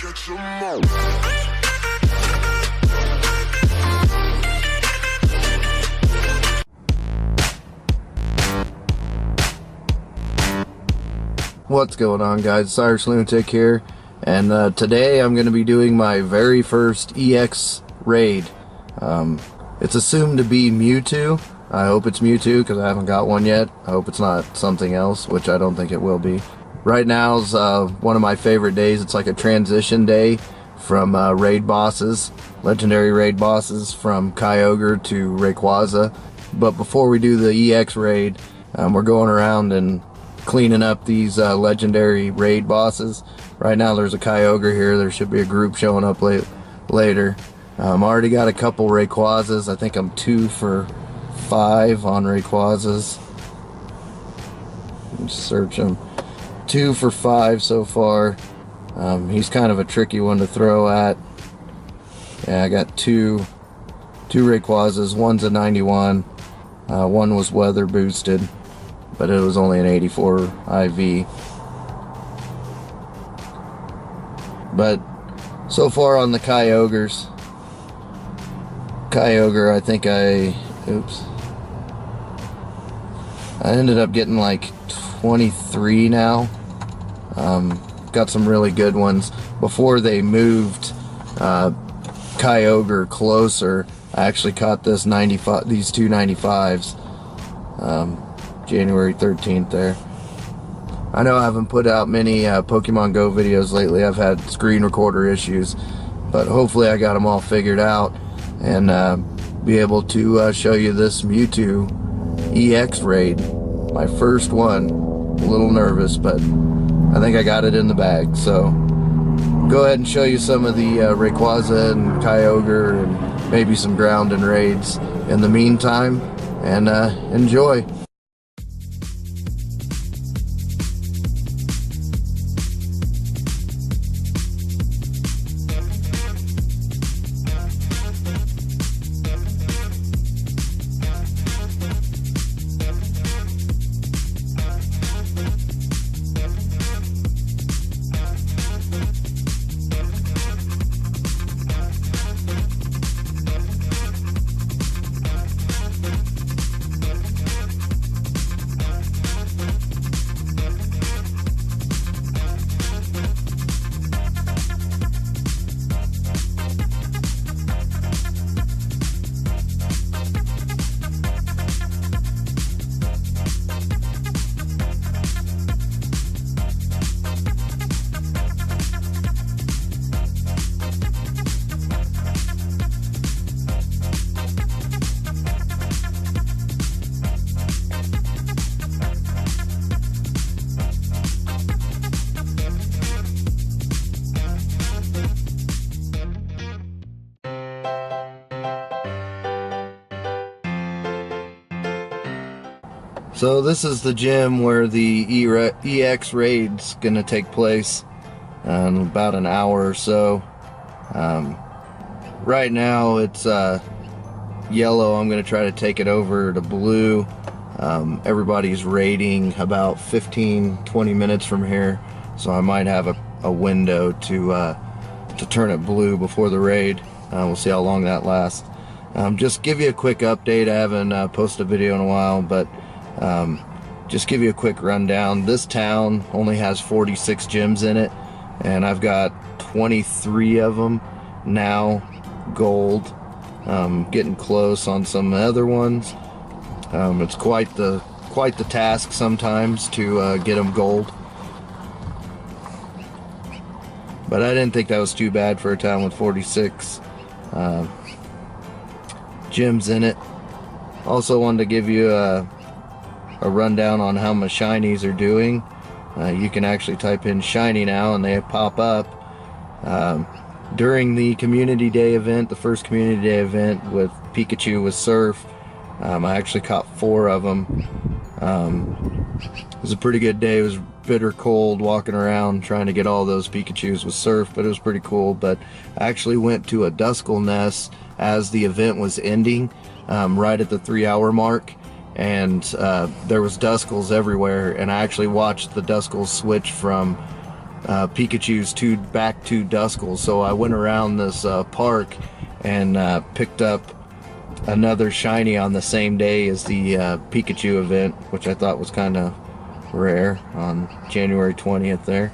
Catch 'em all. What's going on, guys? Cyrus Lunatic here, and today I'm going to be doing my very first EX raid. It's assumed to be Mewtwo. I hope it's Mewtwo because I haven't got one yet. I hope it's not something else, which I don't think it will be. Right now is one of my favorite days. It's like a transition day from raid bosses, legendary raid bosses, from Kyogre to Rayquaza. But before we do the EX raid, we're going around and cleaning up these legendary raid bosses. Right now there's a Kyogre here. There should be a group showing up later. I already got a couple Rayquazas. I think I'm 2 for 5 on Rayquazas. Let me search them. 2 for 5 so far. He's kind of a tricky one to throw at. Yeah, I got two Rayquazas. One's a 91. One was weather boosted, but it was only an 84 IV. But so far on the Kyogre, I think I ended up getting like 23 now. Got some really good ones. Before they moved Kyogre closer, I actually caught these two 95s. January 13th there. I know I haven't put out many Pokemon Go videos lately. I've had screen recorder issues, but hopefully I got them all figured out and be able to show you this Mewtwo EX raid. My first one. A little nervous, but I think I got it in the bag. So go ahead and show you some of the Rayquaza and Kyogre and maybe some ground and raids in the meantime, and enjoy. So this is the gym where the EX raid's gonna take place in about an hour or so. Right now it's yellow. I'm gonna try to take it over to blue. Everybody's raiding about 15-20 minutes from here, so I might have a window to turn it blue before the raid. We'll see how long that lasts. Just give you a quick update. I haven't posted a video in a while, but just give you a quick rundown. This town only has 46 gyms in it, and I've got 23 of them now gold. Getting close on some other ones. It's quite the task sometimes to get them gold, but I didn't think that was too bad for a town with 46 gyms in it. Also wanted to give you a rundown on how my shinies are doing. You can actually type in shiny now and they pop up. During the community day event, the first community day event with Pikachu with Surf, I actually caught 4 of them. It was a pretty good day. It was bitter cold walking around trying to get all those Pikachus with Surf, but it was pretty cool. But I actually went to a Duskull nest as the event was ending, right at the 3-hour mark, and there was Duskulls everywhere, and I actually watched the Duskulls switch from Pikachu's back two Duskulls. So I went around this park and picked up another shiny on the same day as the Pikachu event, which I thought was kind of rare on January 20th there.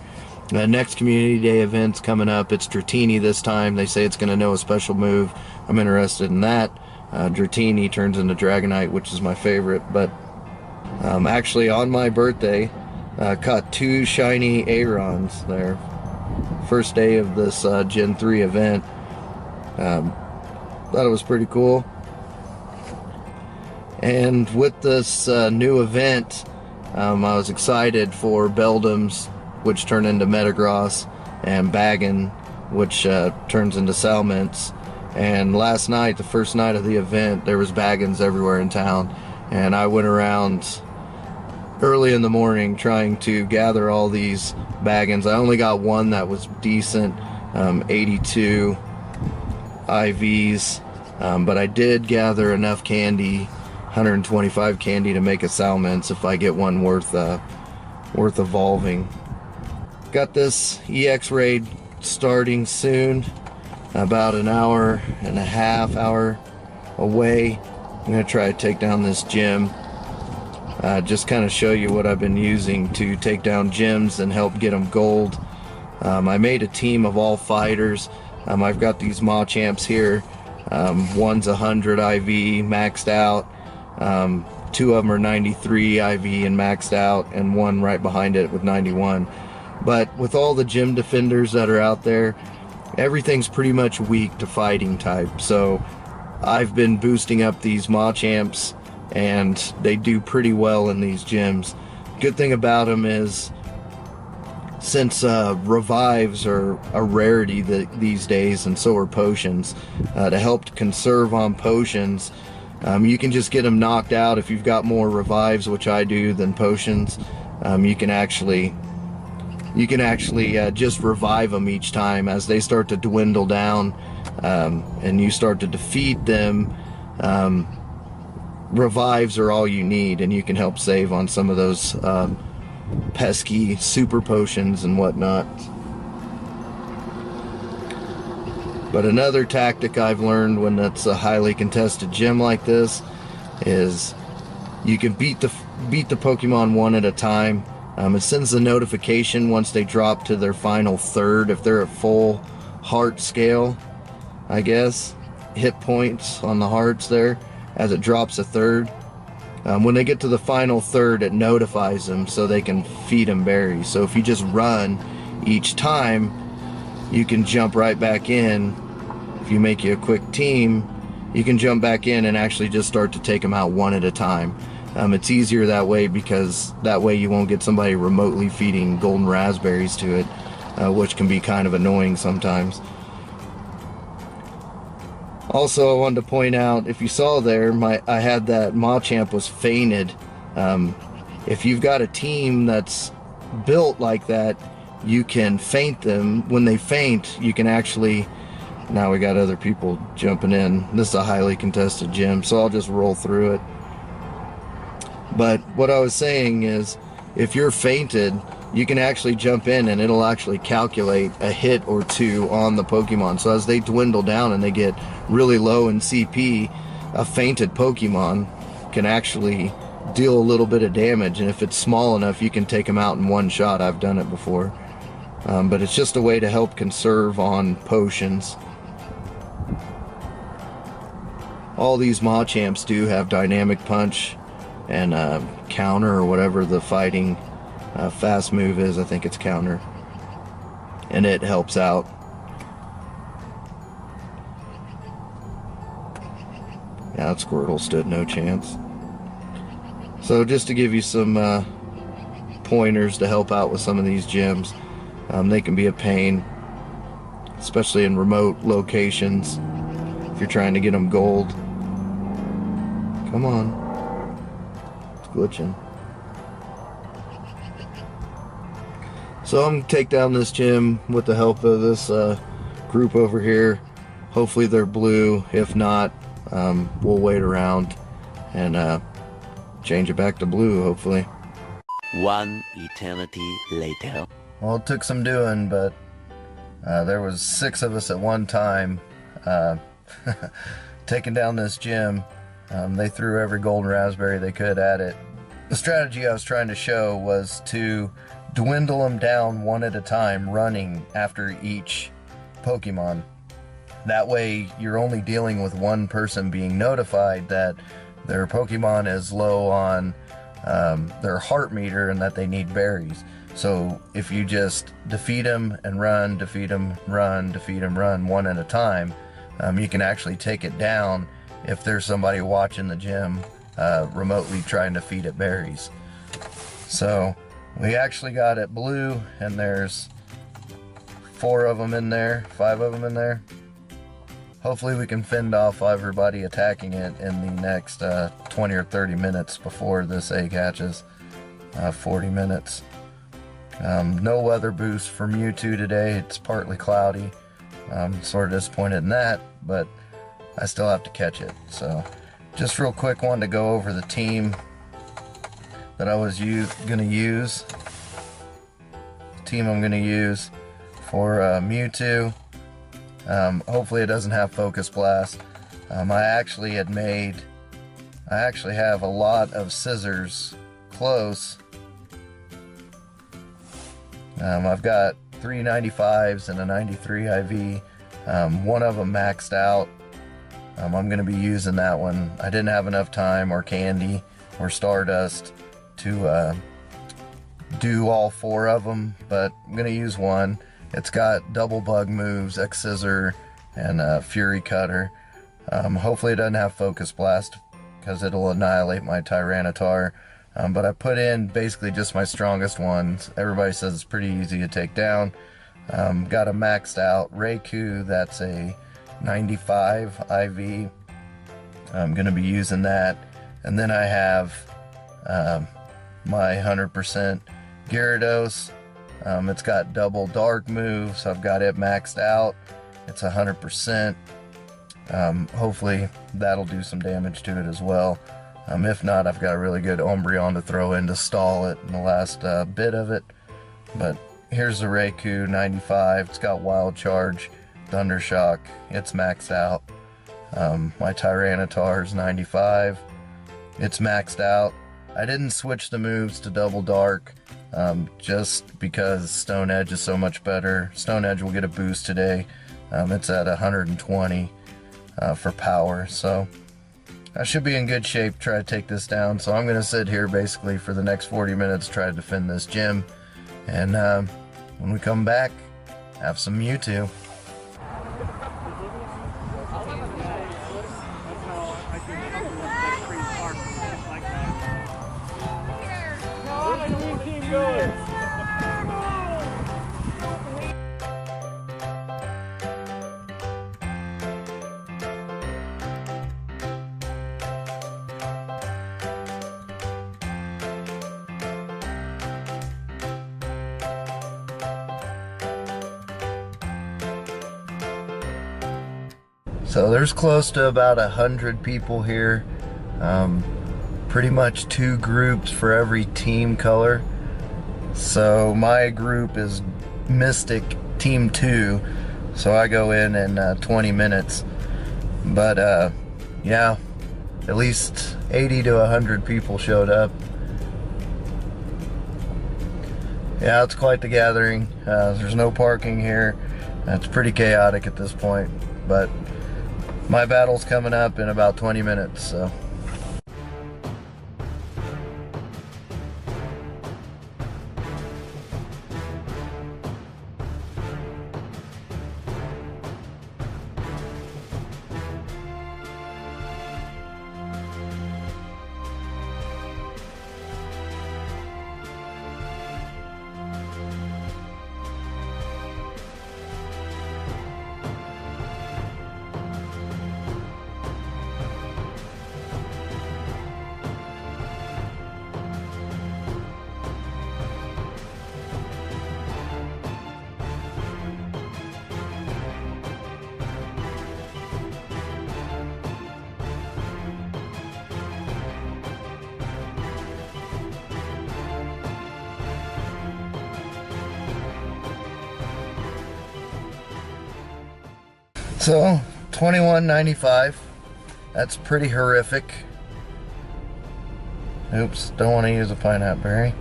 The next community day event's coming up. It's Dratini this time. They say it's going to know a special move. I'm interested in that. Dratini turns into Dragonite, which is my favorite. But actually on my birthday, caught two shiny Aerons there. First day of this Gen 3 event. Thought it was pretty cool. And with this new event, I was excited for Beldums, which turn into Metagross, and Bagon, which turns into Salments. And last night, the first night of the event, there was Bagons everywhere in town, and I went around early in the morning trying to gather all these Bagons. I only got one that was decent, 82 IVs, but I did gather enough candy, 125 candy, to make a Salments if I get one worth evolving. Got this EX raid starting soon, about an hour and a half away. I'm gonna try to take down this gym. Just kind of show you what I've been using to take down gyms and help get them gold. I made a team of all fighters. I've got these Machamps here. One's 100 IV maxed out. Two of them are 93 IV and maxed out, and one right behind it with 91. But with all the gym defenders that are out there, everything's pretty much weak to fighting type. So I've been boosting up these Machamps, and they do pretty well in these gyms. Good thing about them is, since revives are a rarity these days, and so are potions, to help conserve on potions, you can just get them knocked out. If you've got more revives, which I do, than potions, you can actually just revive them each time as they start to dwindle down, and you start to defeat them. Revives are all you need, and you can help save on some of those pesky super potions and whatnot. But another tactic I've learned when it's a highly contested gym like this is you can beat the Pokemon one at a time. It sends a notification once they drop to their final third, if they're at full heart scale, I guess, hit points on the hearts there, as it drops a third. When they get to the final third, it notifies them so they can feed them berries. So if you just run each time, you can jump right back in. If you make you a quick team, you can jump back in and actually just start to take them out one at a time. It's easier that way, because that way you won't get somebody remotely feeding golden raspberries to it, which can be kind of annoying sometimes. Also, I wanted to point out, if you saw there, I had that Machamp was fainted. If you've got a team that's built like that, you can feint them. When they faint, you can actually... Now we got other people jumping in. This is a highly contested gym, so I'll just roll through it. But what I was saying is, if you're fainted, you can actually jump in and it'll actually calculate a hit or two on the Pokemon. So as they dwindle down and they get really low in CP, a fainted Pokemon can actually deal a little bit of damage. And if it's small enough, you can take them out in one shot. I've done it before. But it's just a way to help conserve on potions. All these Machamps do have Dynamic Punch and Counter, or whatever the fighting fast move is. I think it's Counter, and it helps out. Yeah, that Squirtle stood no chance. So just to give you some pointers to help out with some of these gyms, they can be a pain, especially in remote locations if you're trying to get them gold. Come on. It's glitching. So I'm going to take down this gym with the help of this group over here. Hopefully they're blue. If not, we'll wait around and change it back to blue, hopefully. One eternity later. Well, it took some doing, but there was 6 of us at one time taking down this gym. They threw every golden raspberry they could at it. The strategy I was trying to show was to dwindle them down one at a time, running after each Pokemon. That way you're only dealing with one person being notified that their Pokemon is low on their heart meter and that they need berries. So if you just defeat them and run, defeat them, run, defeat them, run one at a time, you can actually take it down if there's somebody watching the gym remotely trying to feed it berries. So we actually got it blue, and there's 4 of them in there, 5 of them in there. Hopefully we can fend off everybody attacking it in the next 20 or 30 minutes before this egg hatches. 40 minutes. No weather boost for Mewtwo today. It's partly cloudy. I'm sort of disappointed in that, but I still have to catch it. So just real quick, wanted to go over the team that I was going to use. The team I'm going to use for Mewtwo. Hopefully it doesn't have Focus Blast. I actually have a lot of scissors close. I've got 3 95s and a 93 IV. One of them maxed out. I'm going to be using that one. I didn't have enough time or candy or Stardust to do all 4 of them, but I'm going to use one. It's got double bug moves, X-Scissor, and Fury Cutter. Hopefully it doesn't have Focus Blast, because it'll annihilate my Tyranitar. But I put in basically just my strongest ones. Everybody says it's pretty easy to take down. Got a maxed out Raichu, that's a 95 IV. I'm going to be using that. And then I have my 100% Gyarados. It's got double dark moves. I've got it maxed out. It's 100%. Hopefully that'll do some damage to it as well. If not, I've got a really good Umbreon to throw in to stall it in the last bit of it. But here's the Raikou 95. It's got Wild Charge, Thunder Shock. It's maxed out. My Tyranitar is 95. It's maxed out. I didn't switch the moves to Double Dark just because Stone Edge is so much better. Stone Edge will get a boost today. It's at 120 for power, so I should be in good shape to try to take this down. So I'm going to sit here basically for the next 40 minutes, try to defend this gym, and when we come back, have some Mewtwo. So there's close to about 100 people here. Pretty much 2 groups for every team color. So my group is Mystic Team 2. So I go in 20 minutes. But yeah, at least 80 to 100 people showed up. Yeah, it's quite the gathering. There's no parking here. It's pretty chaotic at this point. But my battle's coming up in about 20 minutes, so. So, $21.95. That's pretty horrific. Oops, don't want to use a pineapple berry.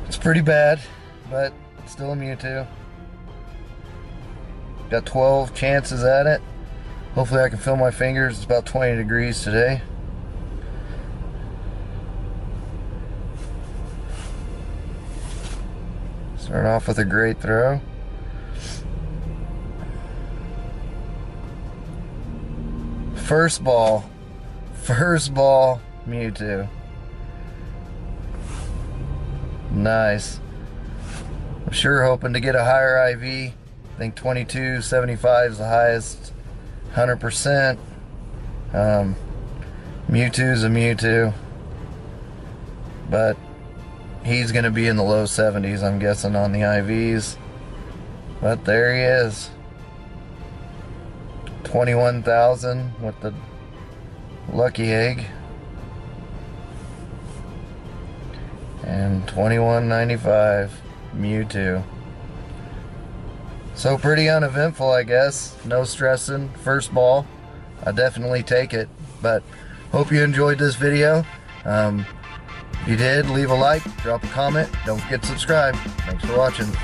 It's pretty bad, but it's still a Mewtwo. Got 12 chances at it. Hopefully I can feel my fingers. It's about 20 degrees today. Start off with a great throw. First ball, Mewtwo. Nice. I'm sure hoping to get a higher IV. I think 22.75 is the highest. 100%. Mewtwo's a Mewtwo, but he's going to be in the low 70s, I'm guessing, on the IVs. But there he is. 21,000 with the lucky egg. And $21.95 Mewtwo. So pretty uneventful, I guess. No stressing. First ball. I definitely take it. But hope you enjoyed this video. If you did, leave a like, drop a comment. Don't forget to subscribe. Thanks for watching.